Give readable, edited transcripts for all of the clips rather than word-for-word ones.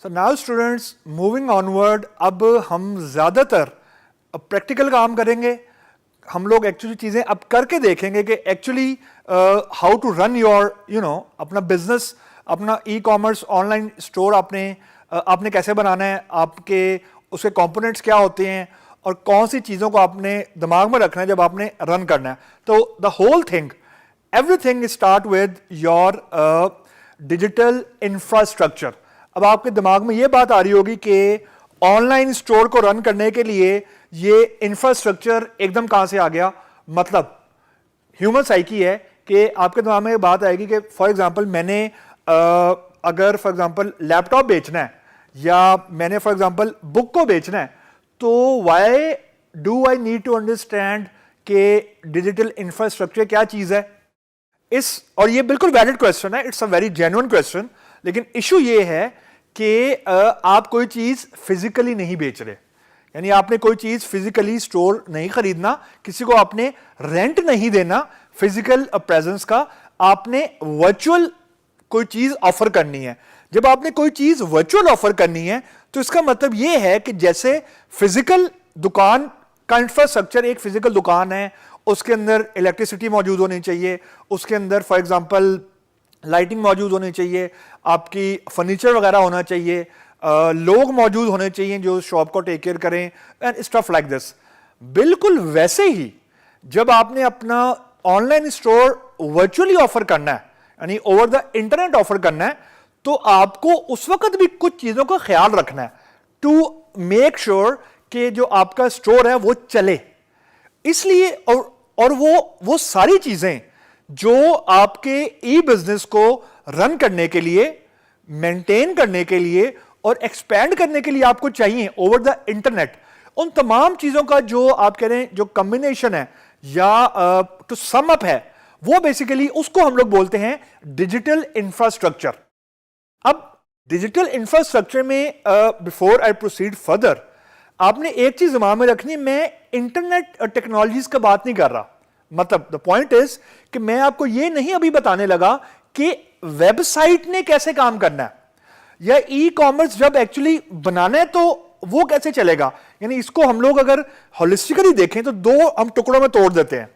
So now students, moving onward, अब हम ज़्यादातर प्रैक्टिकल काम करेंगे. हम लोग एक्चुअली चीज़ें अब करके देखेंगे कि actually how to run your अपना बिजनेस, अपना ई कॉमर्स ऑनलाइन स्टोर आपने कैसे बनाना है, आपके उसके कंपोनेंट्स क्या होते हैं और कौन सी चीज़ों को आपने दिमाग में रखना है जब आपने रन करना है. तो the whole thing, everything start with your digital infrastructure. अब आपके दिमाग में ये बात आ रही होगी कि ऑनलाइन स्टोर को रन करने के लिए ये इंफ्रास्ट्रक्चर एकदम कहां से आ गया. मतलब ह्यूमन साइकी है कि आपके दिमाग में ये बात आएगी कि फॉर एग्जांपल मैंने अगर फॉर एग्जांपल लैपटॉप बेचना है या मैंने फॉर एग्जांपल बुक को बेचना है, तो why do I need to understand कि डिजिटल इंफ्रास्ट्रक्चर क्या चीज है. और ये बिल्कुल वैलिड क्वेश्चन है, it's a very genuine question. लेकिन इशू ये है कि आप कोई चीज फिजिकली नहीं बेच रहे, यानी आपने कोई चीज फिजिकली स्टोर नहीं खरीदना, किसी को आपने रेंट नहीं देना फिजिकल प्रेजेंस का, आपने वर्चुअल कोई चीज ऑफर करनी है. जब आपने कोई चीज वर्चुअल ऑफर करनी है तो इसका मतलब यह है कि जैसे फिजिकल दुकान का इंफ्रास्ट्रक्चर, एक फिजिकल दुकान है, उसके अंदर इलेक्ट्रिसिटी मौजूद होनी चाहिए, उसके अंदर फॉर एग्जांपल लाइटिंग मौजूद होनी चाहिए, आपकी फर्नीचर वगैरह होना चाहिए, लोग मौजूद होने चाहिए जो शॉप को टेक केयर करें एंड स्टफ लाइक दिस. बिल्कुल वैसे ही जब आपने अपना ऑनलाइन स्टोर वर्चुअली ऑफर करना है, यानी ओवर द इंटरनेट ऑफर करना है, तो आपको उस वक्त भी कुछ चीजों का ख्याल रखना है टू मेक श्योर कि जो आपका स्टोर है वो चले. इसलिए और वो सारी चीजें जो आपके ई बिजनेस को रन करने के लिए, मेंटेन करने के लिए और एक्सपैंड करने के लिए आपको चाहिए ओवर द इंटरनेट, उन तमाम चीजों का जो आप कह रहे हैं जो कॉम्बिनेशन है या टू सम अप है, वो बेसिकली उसको हम लोग बोलते हैं डिजिटल इंफ्रास्ट्रक्चर. अब डिजिटल इंफ्रास्ट्रक्चर में बिफोर आई प्रोसीड फर्दर, आपने एक चीज दिमाग में रखनी, मैं इंटरनेट टेक्नोलॉजीज का बात नहीं कर रहा. मतलब द पॉइंट इज कि मैं आपको यह नहीं अभी बताने लगा कि वेबसाइट ने कैसे काम करना है या ई कॉमर्स जब एक्चुअली बनाना है तो वो कैसे चलेगा. यानी इसको हम लोग अगर होलिस्टिकली देखें तो दो हम टुकड़ों में तोड़ देते हैं.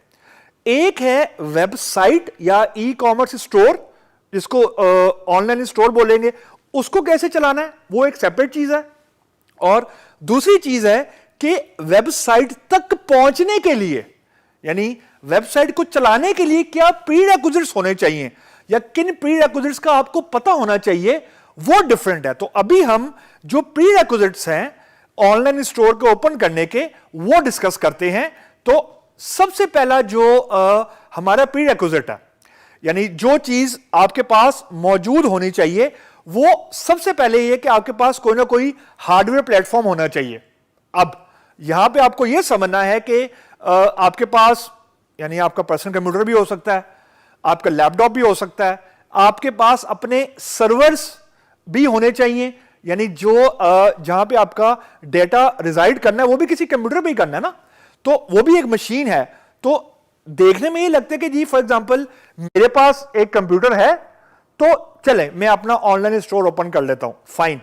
एक है वेबसाइट या ई कॉमर्स स्टोर, जिसको ऑनलाइन स्टोर बोलेंगे, उसको कैसे चलाना है, वो एक सेपरेट चीज है. और दूसरी चीज है कि वेबसाइट तक पहुंचने के लिए, यानी वेबसाइट को चलाने के लिए क्या प्रीरेक्विजिट्स होने चाहिए या किन प्रीरेक्विजिट्स का आपको पता होना चाहिए, वो डिफरेंट है. तो अभी हम जो प्रीरेक्विजिट्स हैं ऑनलाइन स्टोर को ओपन करने के, वो डिस्कस करते हैं. तो सबसे पहला जो हमारा प्रीरेक्विजिट है, यानी जो चीज आपके पास मौजूद होनी चाहिए, वो सबसे पहले ये कि आपके पास कोई ना कोई हार्डवेयर प्लेटफॉर्म होना चाहिए. अब यहां पे आपको यह समझना है कि आपके पास, यानी आपका पर्सनल कंप्यूटर भी हो सकता है, आपका लैपटॉप भी हो सकता है, आपके पास अपने सर्वर्स भी होने चाहिए, यानी जो जहां पे आपका डेटा रिजाइड करना है वो भी किसी कंप्यूटर पे ही करना है ना, तो वो भी एक मशीन है. तो देखने में ये लगता है कि जी फॉर एग्जांपल मेरे पास एक कंप्यूटर है, तो चले मैं अपना ऑनलाइन स्टोर ओपन कर लेता हूं, फाइन,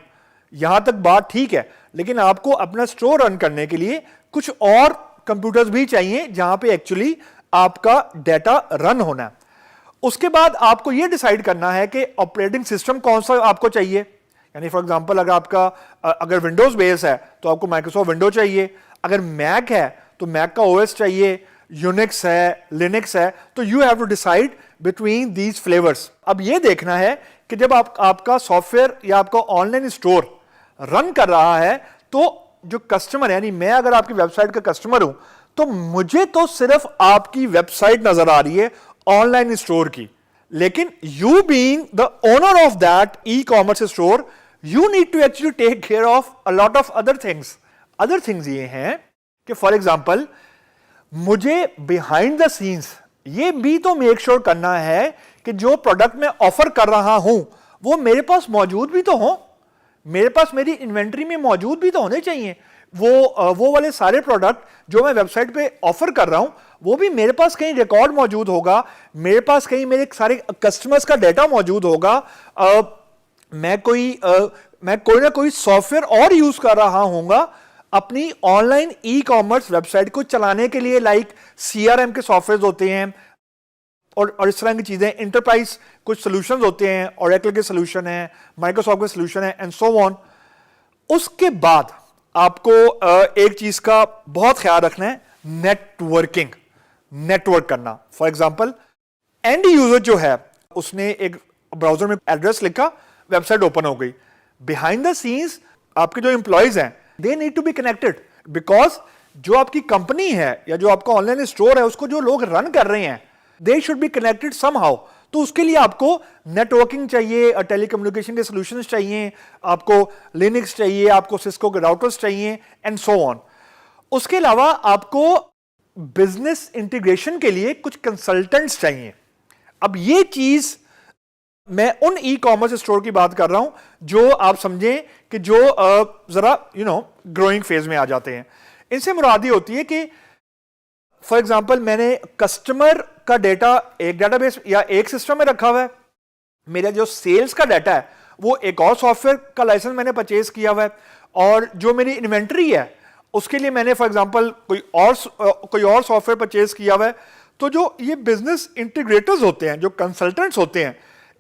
यहां तक बात ठीक है. लेकिन आपको अपना स्टोर रन करने के लिए कुछ और कंप्यूटर्स भी चाहिए जहां पे एक्चुअली आपका डेटा रन होना है. उसके बाद आपको यह डिसाइड करना है कि ऑपरेटिंग सिस्टम कौन सा आपको चाहिए. यानी फॉर एग्जांपल अगर विंडोज बेस है तो आपको माइक्रोसॉफ्ट विंडो चाहिए, अगर मैक है तो मैक का ओएस चाहिए, यूनिक्स है, लिनक्स है, तो you have to decide between these flavours. अब यह देखना है कि जब आपका सॉफ्टवेयर या आपका ऑनलाइन स्टोर रन कर रहा है तो जो कस्टमर है, यानी मैं अगर आपकी वेबसाइट का कस्टमर हूं तो मुझे तो सिर्फ आपकी वेबसाइट नजर आ रही है ऑनलाइन स्टोर की, लेकिन you being the owner of that e commerce store, you need to actually take care of a lot of other things. Other things ये हैं कि फॉर एग्जांपल मुझे बिहाइंड द सीन्स ये भी तो मेक श्योर करना है कि जो प्रोडक्ट मैं ऑफर कर रहा हूं वो मेरे पास मौजूद भी तो हो, मेरे पास मेरी इन्वेंट्री में मौजूद भी तो होने चाहिए. वो वाले सारे प्रोडक्ट जो मैं वेबसाइट पे ऑफर कर रहा हूं वो भी मेरे पास कहीं रिकॉर्ड मौजूद होगा, मेरे पास कहीं मेरे सारे कस्टमर्स का डेटा मौजूद होगा. मैं कोई ना कोई सॉफ्टवेयर और यूज कर रहा हूंगा अपनी ऑनलाइन ई कॉमर्स वेबसाइट को चलाने के लिए, लाइक CRM के सॉफ्टवेयर होते हैं और इस तरह की चीजें, इंटरप्राइज कुछ सॉल्यूशंस होते हैं, ओरेकल के सॉल्यूशन है, माइक्रोसॉफ्ट के सॉल्यूशन है एंड सो ऑन। उसके बाद आपको एक चीज का बहुत ख्याल रखना है, नेटवर्किंग, नेटवर्क करना। फॉर एग्जांपल, एंड यूजर जो है उसने एक ब्राउजर में एड्रेस लिखा, वेबसाइट ओपन हो गई। बिहाइंड द सीन्स आपके जो एम्प्लॉयज हैं, they need to be connected, because जो आपकी कंपनी है या जो आपका ऑनलाइन स्टोर है उसको जो लोग रन कर रहे हैं, they should be connected somehow. तो उसके लिए आपको नेटवर्किंग चाहिए, टेलीकम्युनिकेशन के सॉल्यूशंस चाहिए, आपको लिनक्स चाहिए, आपको सिस्को के राउटर्स चाहिए एंड सो ऑन। उसके अलावा आपको बिजनेस इंटीग्रेशन के लिए कुछ कंसल्टेंट्स चाहिए। अब ये चीज मैं उन ई कॉमर्स स्टोर की बात कर रहा हूं जो आप समझें कि जो जरा ग्रोइंग फेज में आ जाते हैं। इनसे मुराद ये होती है कि फॉर एग्जांपल मैंने कस्टमर का डेटा एक डेटाबेस या एक सिस्टम में रखा हुआ है, मेरा जो सेल्स का डाटा है वो एक और सॉफ्टवेयर का लाइसेंस मैंने परचेज किया हुआ है, और जो मेरी इन्वेंट्री है उसके लिए मैंने फॉर एग्जांपल कोई और सॉफ्टवेयर परचेज किया हुआ है। तो जो ये बिजनेस इंटीग्रेटर्स होते हैं, जो कंसल्टेंट्स होते हैं,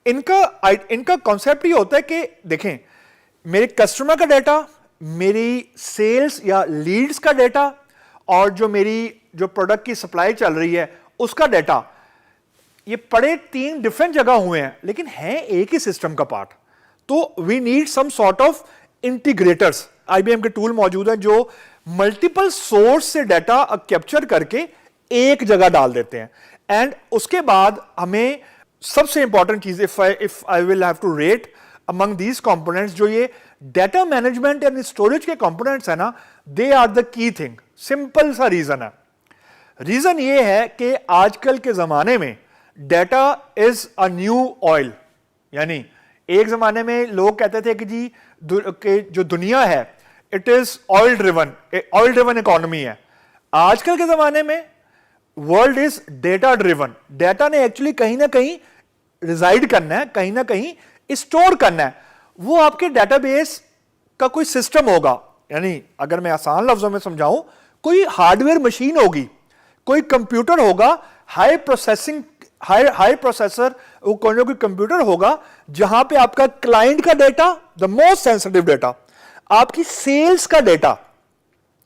इनका कॉन्सेप्ट ये होता है कि देखें, मेरे कस्टमर का डाटा, मेरी सेल्स या लीड्स का डाटा, और जो मेरी जो प्रोडक्ट की सप्लाई चल रही है उसका डाटा, ये पड़े 3 डिफरेंट जगह हुए हैं लेकिन है एक ही सिस्टम का पार्ट। तो we need some sort of integrators. IBM के टूल मौजूद हैं जो मल्टीपल सोर्स से डाटा कैप्चर करके एक जगह डाल देते हैं। एंड उसके बाद हमें सबसे इंपॉर्टेंट चीज, if I will have to rate among these components, जो ये डाटा मैनेजमेंट एंड स्टोरेज के कंपोनेंट्स है ना, they are the key thing. Simple सा रीजन है, रीजन ये है कि आजकल के जमाने में data is a new oil. यानी एक जमाने में लोग कहते थे कि जी कि जो दुनिया है it is oil driven economy है। आजकल के जमाने में world is data driven. Data ने एक्चुअली कहीं ना कहीं रिजाइड करना है, कहीं ना कहीं स्टोर करना है। वो आपके डेटाबेस का कोई सिस्टम होगा, यानी अगर मैं आसान लफ्जों में समझाऊं, कोई हार्डवेयर मशीन होगी, कोई कंप्यूटर होगा, हाई प्रोसेसर, वो कोई ना कोई कंप्यूटर होगा जहां पे आपका क्लाइंट का data, the most sensitive data, आपकी सेल्स का डेटा,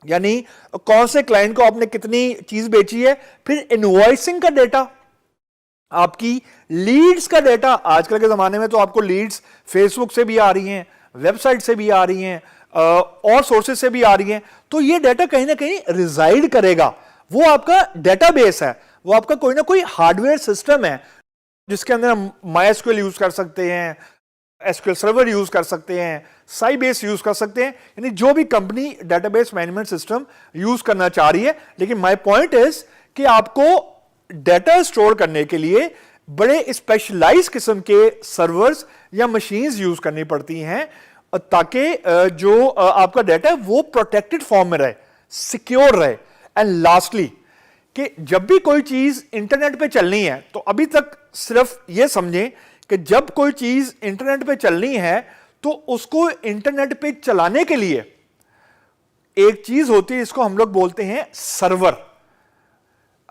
यानी कौन से क्लाइंट को आपने कितनी चीज बेची है, फिर इनवॉइसिंग का डेटा, आपकी लीड्स का डेटा। आजकल के जमाने में तो आपको लीड्स फेसबुक से भी आ रही हैं, वेबसाइट से भी आ रही हैं, और सोर्सेज से भी आ रही हैं। तो ये डेटा कहीं ना कहीं रिजाइड करेगा, वो आपका डेटाबेस है, वो आपका कोई ना कोई हार्डवेयर सिस्टम है जिसके अंदर हम MySQL यूज कर सकते हैं, SQL सर्वर यूज कर सकते हैं, साइबेस यूज कर सकते हैं, यानी जो भी company database management system use करना चाह रही है। लेकिन माय पॉइंट इज कि आपको डाटा स्टोर करने के लिए बड़े स्पेशलाइज किस्म के सर्वर्स या मशीन्स यूज करनी पड़ती हैं ताकि जो आपका डाटा है वो प्रोटेक्टेड फॉर्म में रहे, सिक्योर रहे। एंड लास्टली, कि जब भी कोई चीज इंटरनेट पे चलनी है, तो अभी तक सिर्फ यह समझें कि जब कोई चीज इंटरनेट पे चलनी है तो उसको इंटरनेट पे चलाने के लिए एक चीज होती है, इसको हम लोग बोलते हैं सर्वर।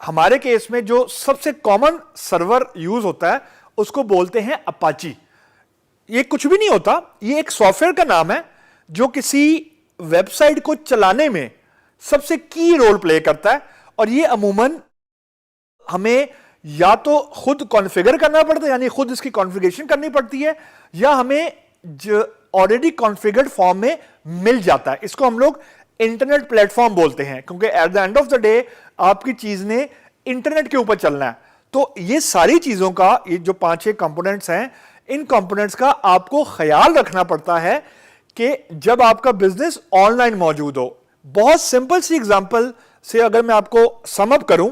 हमारे केस में जो सबसे कॉमन सर्वर यूज होता है उसको बोलते हैं अपाची। ये कुछ भी नहीं होता, ये एक सॉफ्टवेयर का नाम है जो किसी वेबसाइट को चलाने में सबसे की रोल प्ले करता है। और ये अमूमन हमें या तो खुद कॉन्फ़िगर करना पड़ता है, यानी खुद इसकी कॉन्फ़िगरेशन करनी पड़ती है, या हमें जो ऑलरेडी कॉन्फ़िगर्ड फॉर्म में मिल जाता है। इसको हम लोग इंटरनेट प्लेटफॉर्म बोलते हैं, क्योंकि at the end of the day आपकी चीज ने इंटरनेट के ऊपर चलना है। तो ये सारी चीजों का, ये जो 5-6 कंपोनेंट्स हैं, इन कंपोनेंट्स का आपको ख्याल रखना पड़ता है कि जब आपका बिजनेस ऑनलाइन मौजूद हो। बहुत सिंपल सी एग्जांपल से अगर मैं आपको सम अप करूं,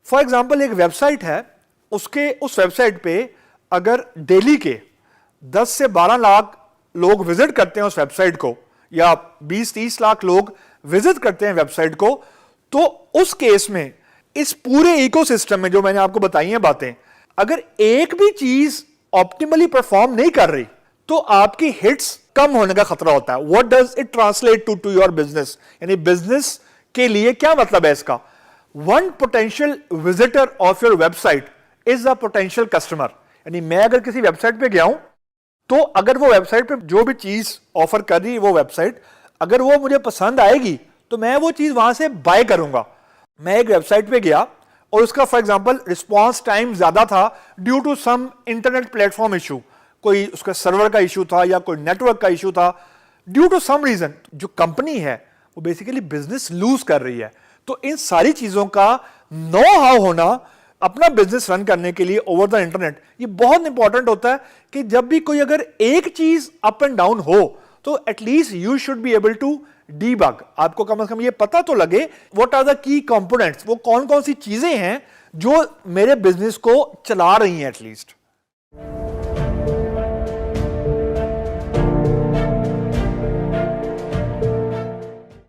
फॉर एग्जांपल एक वेबसाइट है, उस वेबसाइट पे अगर डेली के 10 से 12 लाख लोग विजिट करते हैं उस वेबसाइट को, या 20-30 लाख लोग विजिट करते हैं वेबसाइट को, तो उस केस में इस पूरे इकोसिस्टम में जो मैंने आपको बताई हैं बातें, अगर एक भी चीज ऑप्टिमली परफॉर्म नहीं कर रही तो आपकी हिट्स कम होने का खतरा होता है। What does it translate to your business, यानी बिजनेस के लिए क्या मतलब है इसका? One potential visitor of your website is a potential customer. यानी मैं अगर किसी वेबसाइट पे गया हूं, तो अगर वो वेबसाइट पे जो भी चीज ऑफर कर रही है वो वेबसाइट, अगर वो मुझे पसंद आएगी तो मैं वो चीज वहां से बाय करूंगा। मैं एक वेबसाइट पे गया और उसका फॉर एग्जांपल रिस्पांस टाइम ज्यादा था due to some internet platform issue, कोई उसका सर्वर का इशू था या कोई नेटवर्क का इशू था, ड्यू टू सम रीजन जो कंपनी है वो बेसिकली बिजनेस लूज कर रही है। तो इन सारी चीजों का नो हाउ होना अपना बिजनेस रन करने के लिए ओवर द इंटरनेट, ये बहुत इंपॉर्टेंट होता है कि जब भी कोई अगर एक चीज अप एंड डाउन हो तो at least you should be able to debug. आपको कम से कम ये पता तो लगे what are the key components, वो कौन कौन सी चीजें हैं जो मेरे बिजनेस को चला रही हैं एटलीस्ट।